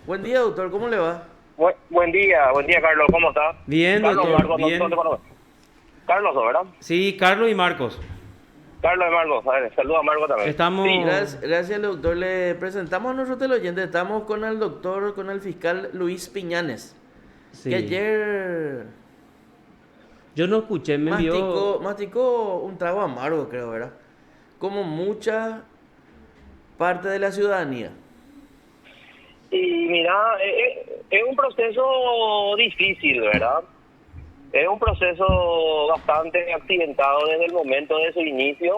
Buen día, doctor, ¿cómo le va? Buen día, Carlos, ¿cómo estás? Bien, Carlos doctor, Marcos, no te bien. conozco. Carlos, ¿verdad? Sí, Carlos y Marcos. Carlos de Marcos, a ver, saluda a Marcos también. Sí, Estamos... Gracias, doctor. Le presentamos a nuestro teleoyente. Estamos con el doctor, con el fiscal Luis Piñanes, que Sí. ayer Yo no escuché, me envió... masticó un trago amargo, creo, ¿verdad? Como mucha parte de la ciudadanía. y mira, es un proceso difícil, ¿verdad? Es un proceso bastante accidentado desde el momento de su inicio,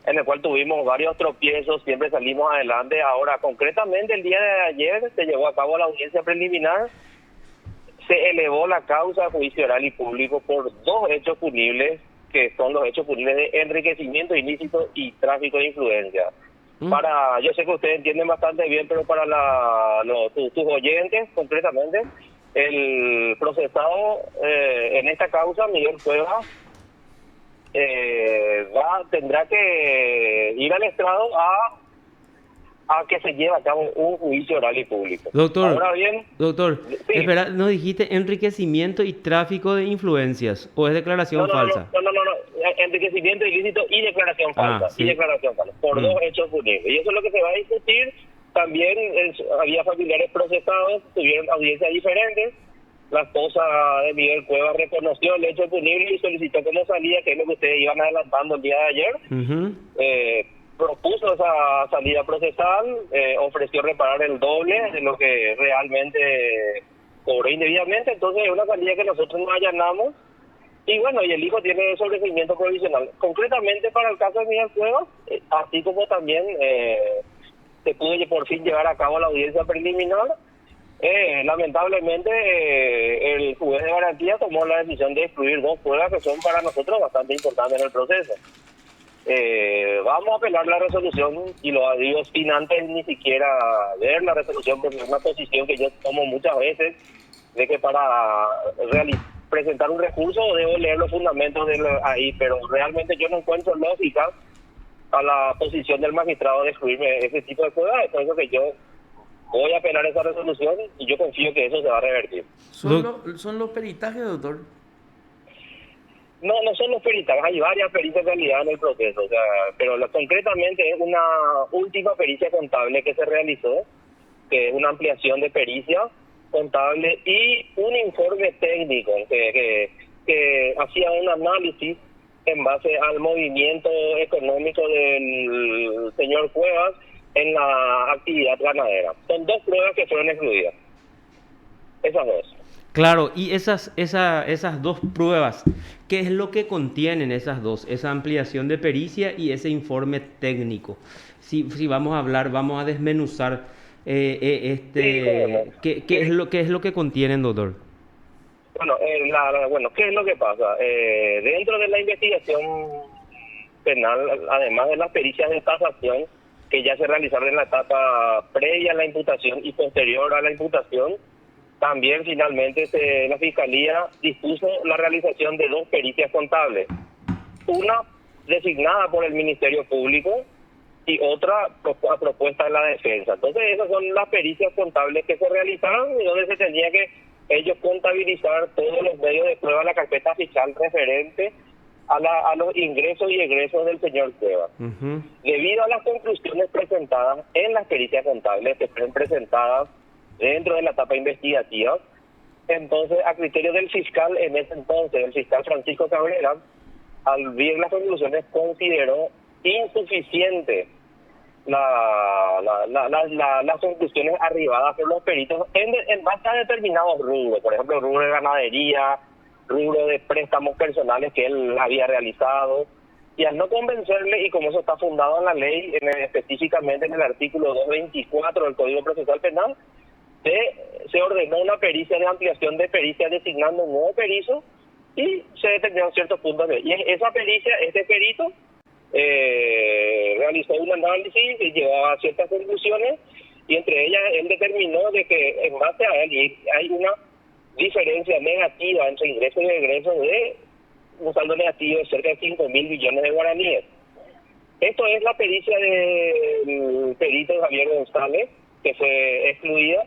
en el cual tuvimos varios tropiezos, siempre salimos adelante. Ahora, concretamente, el día de ayer se llevó a cabo la audiencia preliminar. Se elevó la causa a juicio oral y público por dos hechos punibles, que son los hechos punibles de enriquecimiento ilícito y tráfico de influencia. ¿Mm? Yo sé que ustedes entienden bastante bien, pero para tus oyentes, concretamente, el procesado en esta causa, Miguel Cuevas, tendrá que ir al estrado a que se lleve a cabo un juicio oral y público. Doctor, Ahora bien, doctor, sí. espera, ¿nos dijiste enriquecimiento y tráfico de influencias o es No, declaración no, no, no, falsa? no, no, no, no. Enriquecimiento ilícito y declaración Ah, falsa, sí. por Mm. dos hechos punibles. Y eso es lo que se va a discutir. También había familiares procesados, tuvieron audiencias diferentes. La esposa de Miguel Cuevas reconoció el hecho punible y solicitó como salida, que es lo que ustedes iban adelantando el día de ayer. Ujú. Eh, Propuso esa salida procesal, ofreció reparar el doble de lo que realmente cobró indebidamente. Entonces es una salida que nosotros nos allanamos. Y bueno, y el hijo tiene sobreseimiento provisional. Concretamente para el caso de Miguel Cuevas, así como también se pudo por fin llevar a cabo la audiencia preliminar, lamentablemente el juez de garantía tomó la decisión de excluir dos pruebas que son para nosotros bastante importantes en el proceso. Vamos a apelar la resolución y lo digo sin antes ni siquiera ver la resolución, porque es una posición que yo tomo muchas veces de que para presentar un recurso debo leer los fundamentos ahí, pero realmente yo no encuentro lógica a la posición del magistrado de excluirme ese tipo de pruebas. Por eso que yo voy a apelar esa resolución y yo confío que eso se va a revertir. Doc- Son los peritajes, doctor. No, no son los peritajes, hay varias pericias en realidad en el proceso, o sea, pero concretamente es una última pericia contable que se realizó, que es una ampliación de pericia contable y un informe técnico que hacía un análisis en base al movimiento económico del señor Cuevas en la actividad ganadera. Son dos pruebas que fueron excluidas, esas dos. Claro, y esas dos pruebas, ¿qué es lo que contienen esas dos? Esa ampliación de pericia y ese informe técnico. Si vamos a hablar, vamos a desmenuzar Sí, cómo no. qué es lo que contienen, doctor. Bueno, bueno, ¿qué es lo que pasa? Dentro de la investigación penal, además de las pericias de tasación que ya se realizaron en la etapa previa a la imputación y posterior a la imputación, también finalmente la Fiscalía dispuso la realización de dos pericias contables, una designada por el Ministerio Público y otra a propuesta de la defensa. Entonces esas son las pericias contables que se realizaron y donde se tenía que ellos contabilizar todos los medios de prueba de la carpeta fiscal referente a los ingresos y egresos del señor Cuevas. Ujú. Debido a las conclusiones presentadas en las pericias contables que fueron presentadas dentro de la etapa investigativa, entonces a criterio del fiscal en ese entonces, el fiscal Francisco Cabrera, al ver las conclusiones consideró insuficiente las conclusiones arribadas por los peritos en base a determinados rubros, por ejemplo, rubro de ganadería, rubro de préstamos personales que él había realizado, y al no convencerle, y como eso está fundado en la ley, específicamente en el artículo 224 del Código Procesal Penal, se ordenó una pericia de ampliación de pericia designando un nuevo perito y se determinaron ciertos puntos y esa pericia, este perito realizó un análisis y llevaba a ciertas conclusiones y entre ellas él determinó de que en base a él hay una diferencia negativa entre ingresos y egresos de un saldo negativo de cerca de 5.000 millones de guaraníes. Esto es la pericia del perito Javier González, que fue excluida,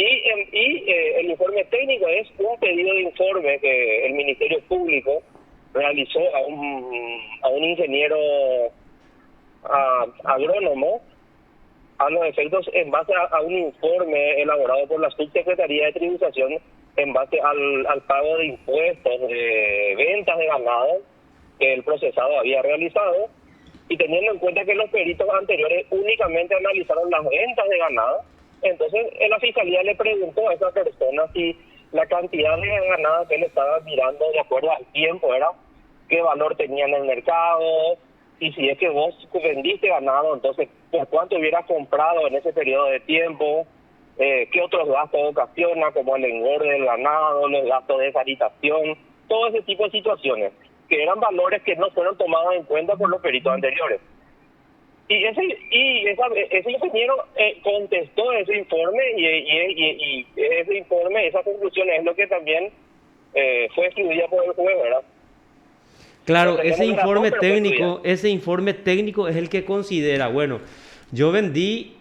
El informe técnico es un pedido de informe que el Ministerio Público realizó a un ingeniero agrónomo a los efectos en base a un informe elaborado por la Subsecretaría de Tributación en base al pago de impuestos de ventas de ganado que el procesado había realizado, y teniendo en cuenta que los peritos anteriores únicamente analizaron las ventas de ganado. Entonces la Fiscalía le preguntó a esa persona si la cantidad de ganado que él estaba mirando de acuerdo al tiempo era qué valor tenía en el mercado, y si es que vos vendiste ganado, entonces por cuánto hubieras comprado en ese periodo de tiempo, qué otros gastos ocasiona, como el engorde del ganado, los gastos de sanitación, todo ese tipo de situaciones, que eran valores que no fueron tomados en cuenta por los peritos anteriores. Y ese ingeniero contestó ese informe, y ese informe, esa conclusión es lo que también fue estudiada por el juez, ¿verdad? Claro, Entonces, ese informe técnico es el que considera, bueno, yo vendí,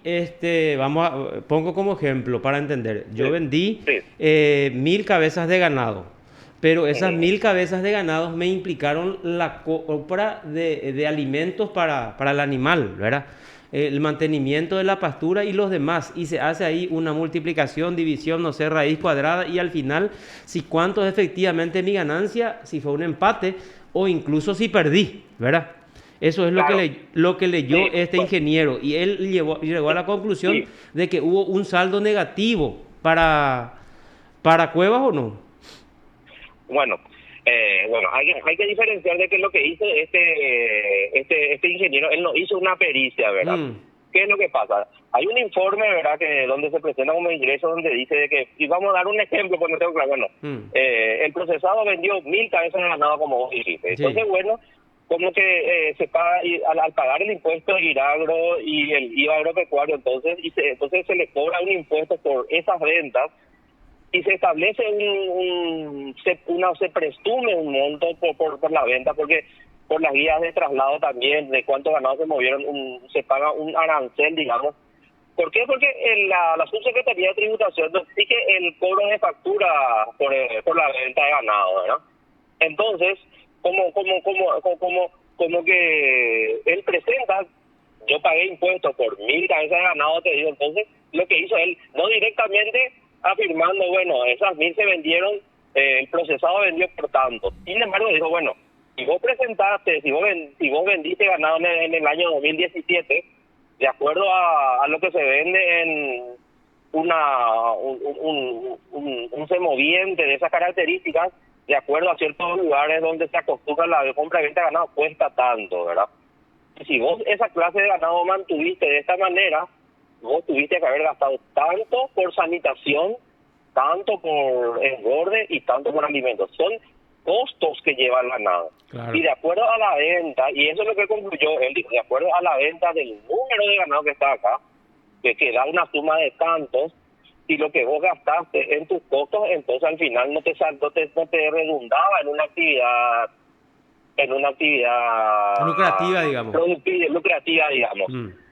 pongo como ejemplo para entender, yo vendí 1000 cabezas de ganado, pero esas 1000 cabezas de ganado me implicaron la compra de alimentos para el animal, ¿verdad? El mantenimiento de la pastura y los demás, y se hace ahí una multiplicación, división, no sé, raíz cuadrada, y al final, si cuánto es efectivamente mi ganancia, si fue un empate o incluso si perdí, ¿verdad? Eso es Claro. lo que leyó este ingeniero, y él llegó a la conclusión de que hubo un saldo negativo para Cuevas, ¿o no? Bueno, hay que diferenciar de que lo que hizo este ingeniero, él no hizo una pericia, ¿verdad? ¿Qué es lo que pasa? Hay un informe, ¿verdad?, que donde se presenta como ingreso, donde dice de que, y vamos a dar un ejemplo, porque no tengo claro, el procesado vendió 1000 cabezas de ganado, como vos dijiste. Entonces, bueno, como que se paga, y al pagar el impuesto de Iragro y el IVA agropecuario, entonces se le cobra un impuesto por esas ventas, y se establece se presume un monto por la venta, porque por las guías de traslado también, de cuántos ganados se movieron, se paga un arancel, digamos. ¿Por qué? Porque la Subsecretaría de Tributación nos exige el cobro de factura por la venta de ganado, ¿verdad? Entonces, como que él presenta, yo pagué impuestos por 1000 cabezas de ganado, te digo. Entonces lo que hizo él, no directamente afirmando, bueno, esas 1000 se vendieron, el procesado vendió por tanto. Sin embargo, dijo, bueno, si vos presentaste, si vos vendiste ganado en el año 2017, de acuerdo a lo que se vende en un semoviente de esas características, de acuerdo a ciertos lugares donde se acostumbra la compra y venta de ganado, cuesta tanto, ¿verdad? Y si vos esa clase de ganado mantuviste de esta manera, vos tuviste que haber gastado tanto por sanitación, tanto por engorde y tanto por alimentos. Son costos que lleva el ganado. Claro. Y de acuerdo a la venta, y eso es lo que concluyó él, dijo, de acuerdo a la venta del número de ganado que está acá, que da una suma de tantos, y lo que vos gastaste en tus costos, entonces al final no te redundaba en una actividad lucrativa, digamos. Lucrativa, digamos.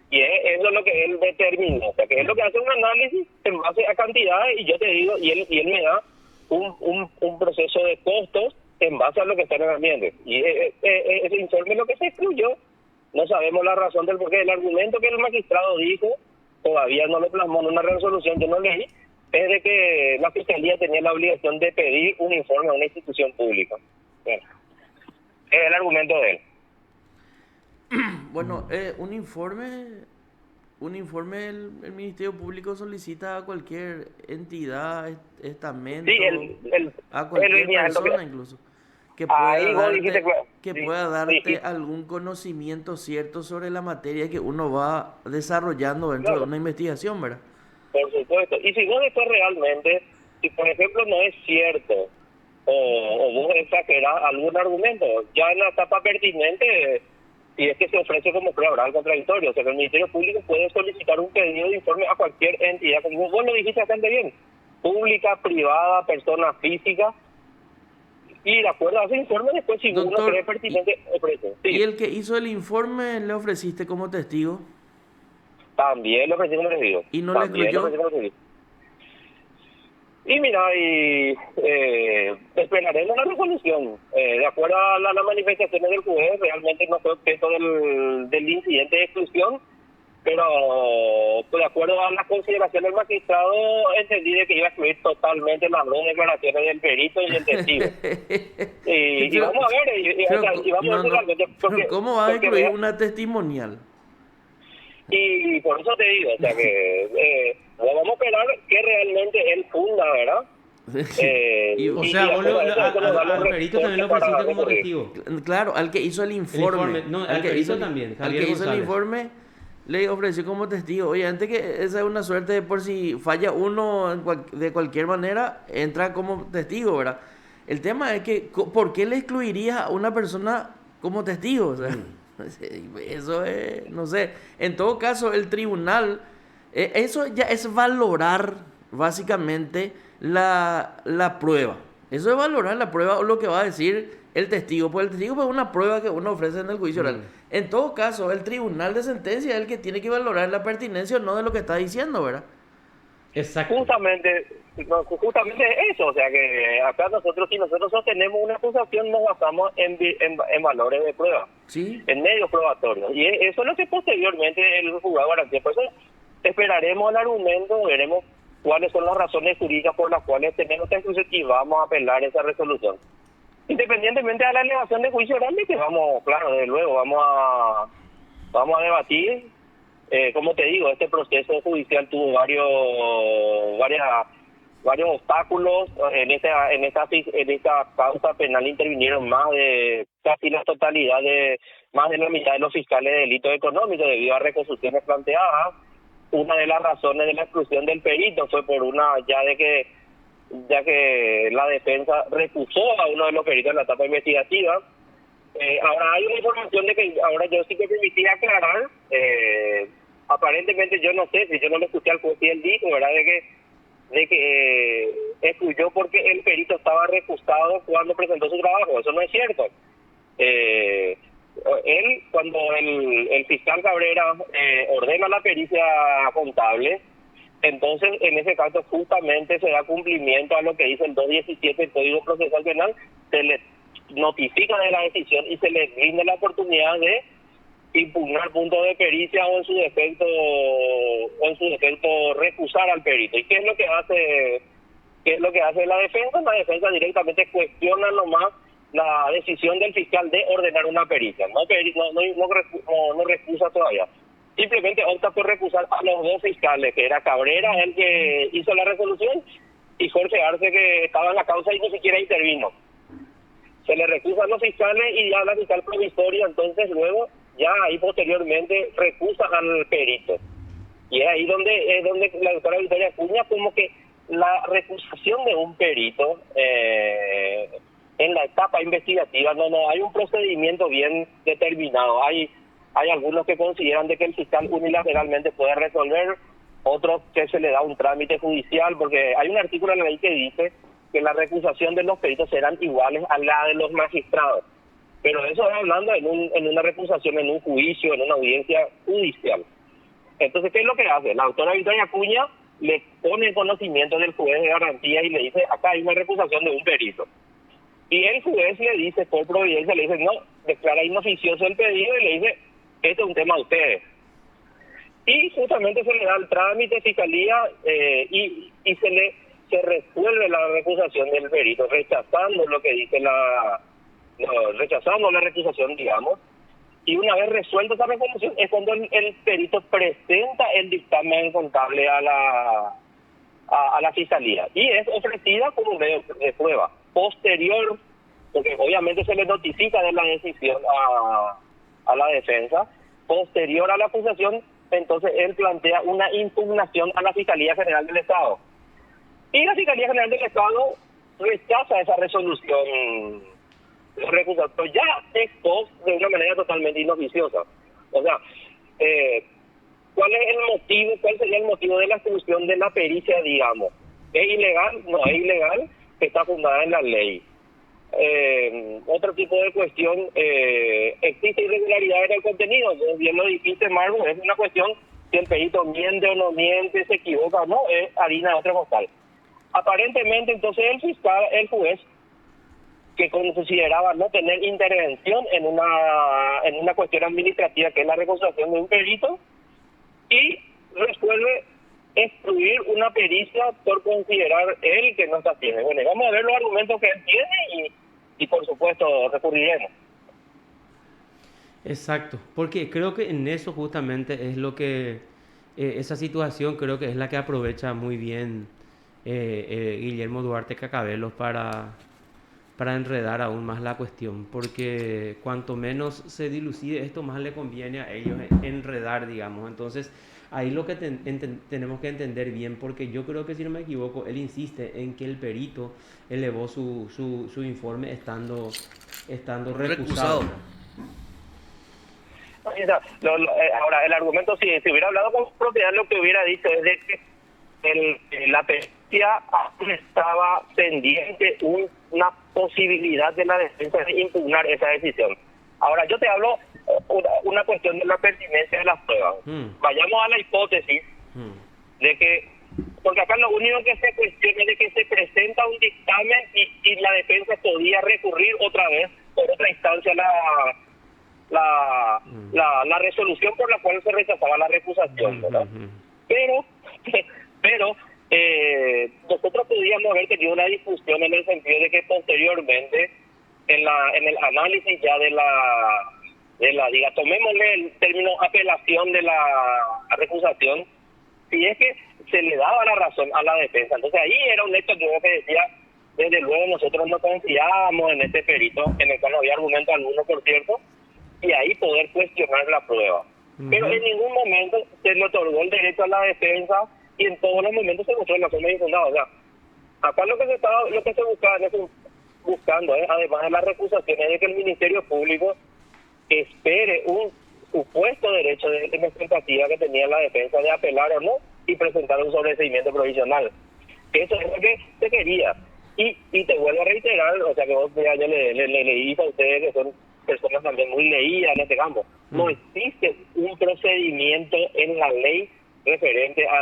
Y eso es lo que él determinó. O sea, que es lo que hace un análisis en base a cantidades, y yo te digo, y él me da un proceso de costos en base a lo que está en el ambiente. Y ese informe es lo que se excluyó. No sabemos la razón del porqué. El argumento que el magistrado dijo, todavía no lo plasmó en una resolución, yo no leí, es de que la Fiscalía tenía la obligación de pedir un informe a una institución pública. Bueno, es el argumento de él. Bueno, un informe el Ministerio Público solicita a cualquier entidad, estamento, a cualquier persona incluso, que pueda darte algún conocimiento cierto sobre la materia que uno va desarrollando dentro de una investigación, ¿verdad? Por supuesto. Y si vos después realmente, si por ejemplo no es cierto, o vos exagerás algún argumento, ya en la etapa pertinente, si es que se ofrece como prueba oral contradictorio, o sea que el Ministerio Público puede solicitar un pedido de informe a cualquier entidad, como vos lo dijiste bastante bien, pública, privada, persona física, y de acuerdo a ese informe después, si Doctor, uno cree pertinente, ofrece. Sí. ¿Y el que hizo el informe le ofreciste como testigo? También lo ofrecí como testigo. ¿Y no le excluyó? Y mira, esperaremos la resolución. De acuerdo a las manifestaciones del juez, realmente no fue objeto del incidente de exclusión, pero de acuerdo a las consideraciones del magistrado, entendí de que iba a excluir totalmente las dos declaraciones del perito y el testigo. Y vamos a ver, y vamos a ver pero ¿cómo va a excluir una testimonial? Y por eso te digo, o sea que vamos a esperar que realmente él funda, ¿verdad? O sea, vos al perito también lo ofreciste como testigo. Claro, al que hizo el informe. No, al perito también, al que hizo el informe le ofreció como testigo. Obviamente que esa es una suerte de por si falla uno de cualquier manera, entra como testigo, ¿verdad? El tema es que, ¿por qué le excluirías a una persona como testigo? O sea, eso es, no sé. En todo caso, el tribunal, eso ya es valorar básicamente la prueba. Eso es valorar la prueba o lo que va a decir el testigo. Pues el testigo es una prueba que uno ofrece en el juicio oral. En todo caso, el tribunal de sentencia es el que tiene que valorar la pertinencia o no de lo que está diciendo, ¿verdad? Exacto. Justamente eso, o sea que acá si nosotros sostenemos una acusación, nos basamos en valores de prueba, ¿sí? En medios probatorios, y eso es lo que posteriormente el juzgado garantía. Por eso esperaremos el argumento, veremos cuáles son las razones jurídicas por las cuales tenemos esta exclusión y vamos a apelar esa resolución. Independientemente de la elevación de juicio oral, que vamos, claro, desde luego, vamos a debatir. Como te digo, este proceso judicial tuvo varios obstáculos. En esta causa penal intervinieron casi la totalidad más de la mitad de los fiscales de delitos económicos debido a reconstrucciones planteadas. Una de las razones de la exclusión del perito fue por ya que la defensa recusó a uno de los peritos en la etapa investigativa. Ahora hay una información de que ahora yo sí que permití aclarar, aparentemente yo no sé, si yo no le escuché al juez y él dijo, ¿verdad?, de que excluyó porque el perito estaba recusado cuando presentó su trabajo. Eso no es cierto. Cuando el fiscal Cabrera ordena la pericia contable, entonces en ese caso justamente se da cumplimiento a lo que dice el 217 del Código Procesal Penal, se le notifica de la decisión y se le brinda la oportunidad de impugnar puntos de pericia o en su defecto recusar al perito. ¿Y qué es lo que hace la defensa? La defensa directamente cuestiona nomás la decisión del fiscal de ordenar una pericia, no recusa todavía. Simplemente opta por recusar a los dos fiscales, que era Cabrera, el que hizo la resolución, y Jorge Arce, que estaba en la causa y ni siquiera intervino. Se le recusa a los fiscales y ya la fiscal provisoria, entonces luego ya ahí posteriormente recusa al perito. Y es ahí donde la doctora Victoria Acuña, como que la recusación de un perito en la etapa investigativa, no hay un procedimiento bien determinado. Hay algunos que consideran de que el fiscal unilateralmente puede resolver, otros que se le da un trámite judicial, porque hay un artículo en la ley que dice que la recusación de los peritos serán iguales a la de los magistrados. Pero eso es hablando en una recusación, en un juicio, en una audiencia judicial. Entonces, ¿qué es lo que hace? La doctora Victoria Acuña le pone en conocimiento del juez de garantía y le dice, acá hay una recusación de un perito. Y el juez le dice, por providencia, le dice, no, declara inoficioso el pedido y le dice, este es un tema de ustedes. Y justamente se le da el trámite, fiscalía, y se resuelve la recusación del perito, rechazando lo que dice rechazando la recusación, digamos. Y una vez resuelta esa resolución es cuando el perito presenta el dictamen contable a la fiscalía y es ofrecida como medio de prueba posterior, porque obviamente se le notifica de la decisión a la defensa. Posterior a la acusación, entonces él plantea una impugnación a la Fiscalía General del Estado y la Fiscalía General del Estado rechaza esa resolución recusatoria ya esto de una manera totalmente inoficiosa. O sea, ¿cuál sería el motivo de la exclusión de la pericia, digamos? ¿Es ilegal? No es ilegal, está fundada en la ley. Otro tipo de cuestión, existe irregularidad en el contenido, bien lo dijiste, Margo, es una cuestión si el perito miente o no miente, se equivoca o no, es harina de otro costal. Aparentemente, entonces el juez, que consideraba no tener intervención en una cuestión administrativa, que es la reconstrucción de un perito, y resuelve excluir una pericia por considerar él que no está tiene. Bueno, vamos a ver los argumentos que él tiene y por supuesto recurriremos. Exacto, porque creo que en eso justamente es lo que, esa situación creo que es la que aprovecha muy bien Guillermo Duarte Cacabelos para enredar aún más la cuestión, porque cuanto menos se dilucide esto, más le conviene a ellos enredar, digamos. Entonces, ahí lo que tenemos que entender bien, porque yo creo que, si no me equivoco, él insiste en que el perito elevó su informe estando recusado. Ahora, el argumento, si hubiera hablado con propiedad, lo que hubiera dicho es de que la pericia estaba pendiente una posibilidad de la defensa de impugnar esa decisión. Ahora, yo te hablo una cuestión de la pertinencia de las pruebas. Vayamos a la hipótesis de que, porque acá lo único que se cuestiona es de que se presenta un dictamen y la defensa podía recurrir otra vez por otra instancia la resolución por la cual se rechazaba la recusación, ¿verdad? Pero nosotros podíamos haber tenido una discusión en el sentido de que posteriormente en el análisis ya de la diga, tomémosle el término apelación de la recusación, si es que se le daba la razón a la defensa. Entonces ahí era un hecho que decía, desde luego nosotros no confiábamos en este perito, en el cual no había argumento alguno, por cierto, y ahí poder cuestionar la prueba. Pero en ningún momento se le otorgó el derecho a la defensa y en todos los momentos se mostró la forma infundada. O sea, acá lo que se buscando, además de la recusación, es de que el Ministerio Público espere un supuesto derecho de representativa que tenía la defensa de apelar o no y presentar un sobreseimiento provisional. Eso es lo que se quería. Y te vuelvo a reiterar, o sea que vos ya le leí a ustedes que son personas también muy leídas en este campo. No existe un procedimiento en la ley referente a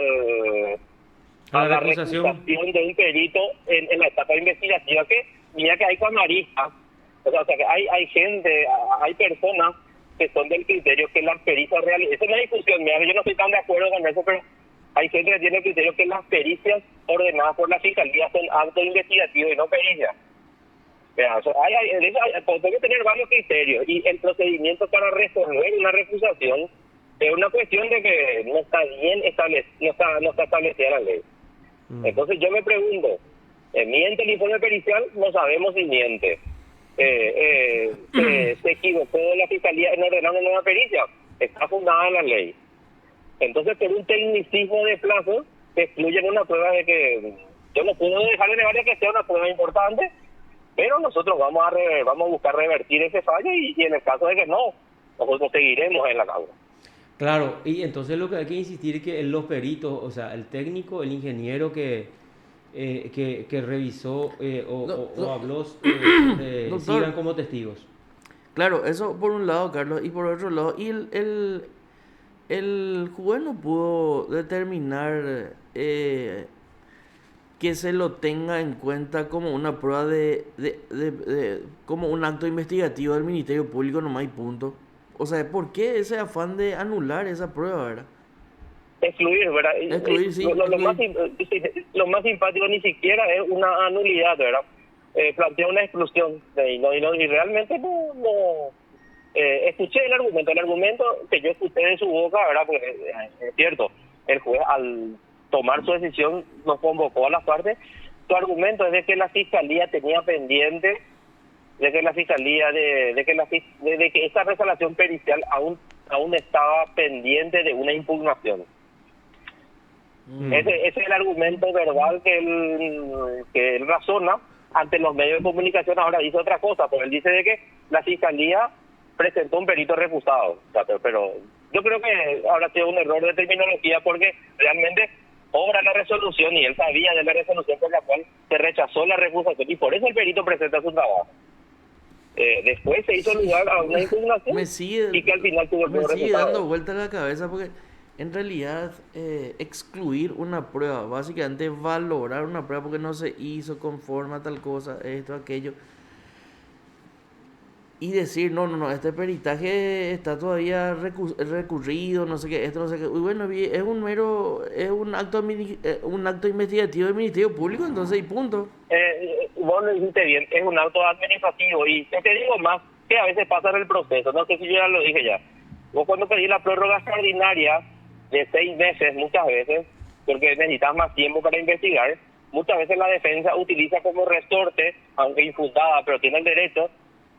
la recusación de un perito en la etapa investigativa, que mira que hay camaristas, o sea que hay gente, hay personas que son del criterio que las pericias reales, esa es una discusión, mira, yo no estoy tan de acuerdo con eso, pero hay gente que tiene el criterio que las pericias ordenadas por la fiscalía son actos investigativos y no pericias. Hay que tener varios criterios, y el procedimiento para resolver una recusación es una cuestión de que no está bien establecida, no está establecida la ley. Entonces yo me pregunto, ¿miente el informe pericial? No sabemos si miente. ¿Se equivocó la fiscalía en ordenar una nueva pericia? Está fundada en la ley. Entonces, por un tecnicismo de plazo, se excluyen una prueba de que yo no puedo dejar de negar que sea una prueba importante, pero nosotros vamos a buscar revertir ese fallo y en el caso de que no, nosotros seguiremos en la causa. Claro, y entonces lo que hay que insistir es que los peritos, o sea, el técnico, el ingeniero que revisó o habló, sigan como testigos. Claro, eso por un lado, Carlos, y por otro lado, y el juez no pudo determinar que se lo tenga en cuenta como una prueba como un acto investigativo del Ministerio Público nomás y punto. O sea, ¿por qué ese afán de anular esa prueba, verdad? Excluir, ¿verdad? Excluir, sí. Lo más simpático ni siquiera es una anulidad, ¿verdad? Plantea una exclusión y realmente no escuché el argumento que yo escuché de su boca, ¿verdad? Porque es cierto, el juez al tomar su decisión nos convocó a las partes. Su argumento es de que la fiscalía tenía pendiente, de que esa resolución pericial aún estaba pendiente de una impugnación. Ese es el argumento verbal que él razona ante los medios de comunicación. Ahora dice otra cosa, porque él dice de que la fiscalía presentó un perito recusado. O sea, pero yo creo que habrá sido un error de terminología, porque realmente obra la resolución y él sabía de la resolución por la cual se rechazó la recusación y por eso el perito presenta su trabajo. Después se hizo lugar a una impugnación y que al final tuvo el me sigue dando vuelta a la cabeza, porque en realidad excluir una prueba, básicamente valorar una prueba porque no se hizo conforme a tal cosa, esto, aquello, y decir, no, este peritaje está todavía recurrido, no sé qué, esto, no sé qué. Uy, bueno, es un un acto investigativo del Ministerio Público, entonces, y punto. Vos lo dijiste bien, es un acto administrativo y te digo más que a veces pasa en el proceso, no sé si yo ya lo dije ya. Vos cuando pedís la prórroga extraordinaria de 6 meses, muchas veces, porque necesitas más tiempo para investigar, muchas veces la defensa utiliza como resorte, aunque infundada, pero tiene el derecho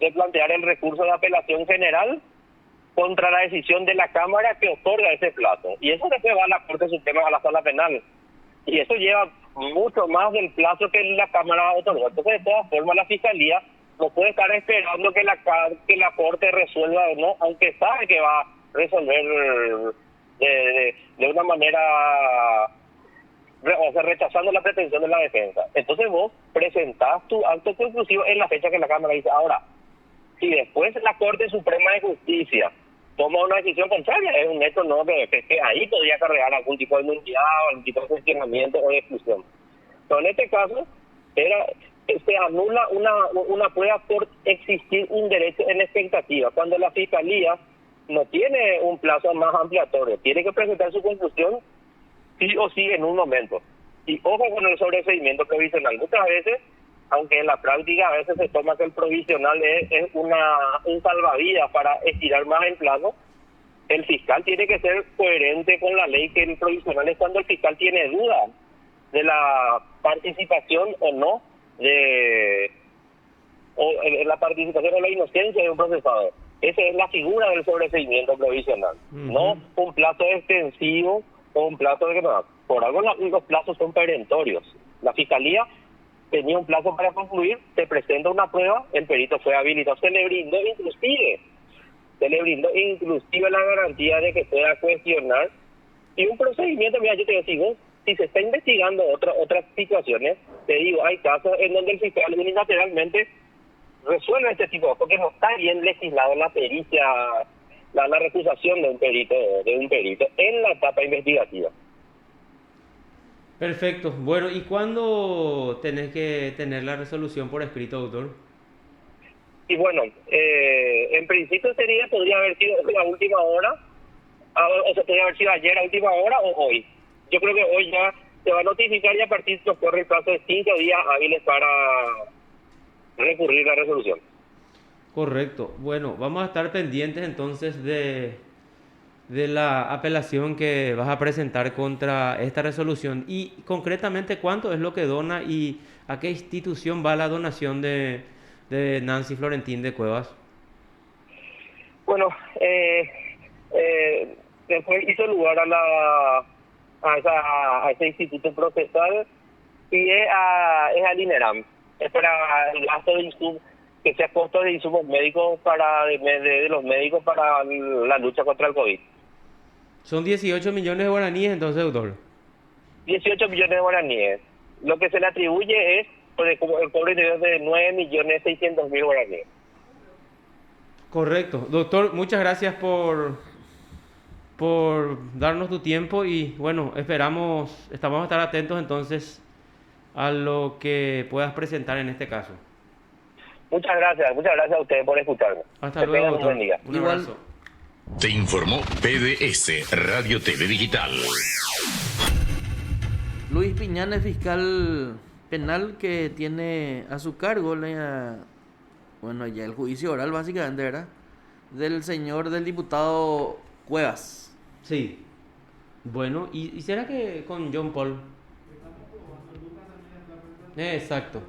de plantear el recurso de apelación general contra la decisión de la Cámara que otorga ese plazo. Y eso después va a la Corte Suprema, a la Sala Penal. Y eso lleva mucho más del plazo que la Cámara otorgó. Entonces, de todas formas, la Fiscalía no puede estar esperando que la Corte resuelva o no, aunque sabe que va a resolver de una manera, o sea, rechazando la pretensión de la defensa. Entonces vos presentás tu acto conclusivo en la fecha que la Cámara dice. Ahora, si después la Corte Suprema de Justicia toma una decisión contraria, es un hecho no que ahí podría cargar algún tipo de nulidad o algún tipo de cuestionamiento o de exclusión. Pero en este caso, se anula una prueba por existir un derecho en expectativa. Cuando la Fiscalía no tiene un plazo más ampliatorio, tiene que presentar su conclusión sí o sí en un momento. Y ojo con el sobreseimiento provisional. Muchas veces, aunque en la práctica a veces se toma que el provisional es un salvavidas para estirar más el plazo, el fiscal tiene que ser coherente con la ley, que el provisional es cuando el fiscal tiene duda de la participación o no la participación o la inocencia de un procesado. Esa es la figura del sobreseimiento provisional, no un plazo extensivo o un plazo de que no. Por algo los plazos son perentorios. La Fiscalía tenía un plazo para concluir, se presenta una prueba, el perito fue habilitado, se le brindó inclusive la garantía de que pueda cuestionar. Y un procedimiento, mira, yo te digo, si se está investigando otras situaciones, te digo, hay casos en donde el fiscal unilateralmente resuelve este tipo de cosas, porque no está bien legislado la pericia, la recusación de un perito en la etapa investigativa. Perfecto. Bueno, ¿y cuándo tenés que tener la resolución por escrito, doctor? Y bueno, en principio podría haber sido la última hora, o sea, podría haber sido ayer a última hora o hoy. Yo creo que hoy ya se va a notificar y a partir de corre el plazo de 5 días hábiles para recurrir la resolución. Correcto. Bueno, vamos a estar pendientes entonces de la apelación que vas a presentar contra esta resolución. Y concretamente, ¿cuánto es lo que dona y a qué institución va la donación de Nancy Florentín de Cuevas? Bueno, después hizo lugar a ese instituto procesal y es al INERAM. Es para el gasto de insumos, que sea costo de insumos médicos de los médicos para la lucha contra el COVID. Son 18 millones de guaraníes entonces, doctor. 18 millones de guaraníes. Lo que se le atribuye es el cobro interior de 9.600.000 guaraníes. Correcto. Doctor, muchas gracias por darnos tu tiempo y bueno, estamos a estar atentos entonces a lo que puedas presentar en este caso. Muchas gracias a ustedes por escucharme. Hasta luego, doctor. Un buen día. Un abrazo. Te informó PDS Radio TV Digital. Luis Piñana es fiscal penal que tiene a su cargo ya el juicio oral básicamente, ¿verdad? Del diputado Cuevas. Sí. Bueno, ¿y será que con John Paul? Exacto.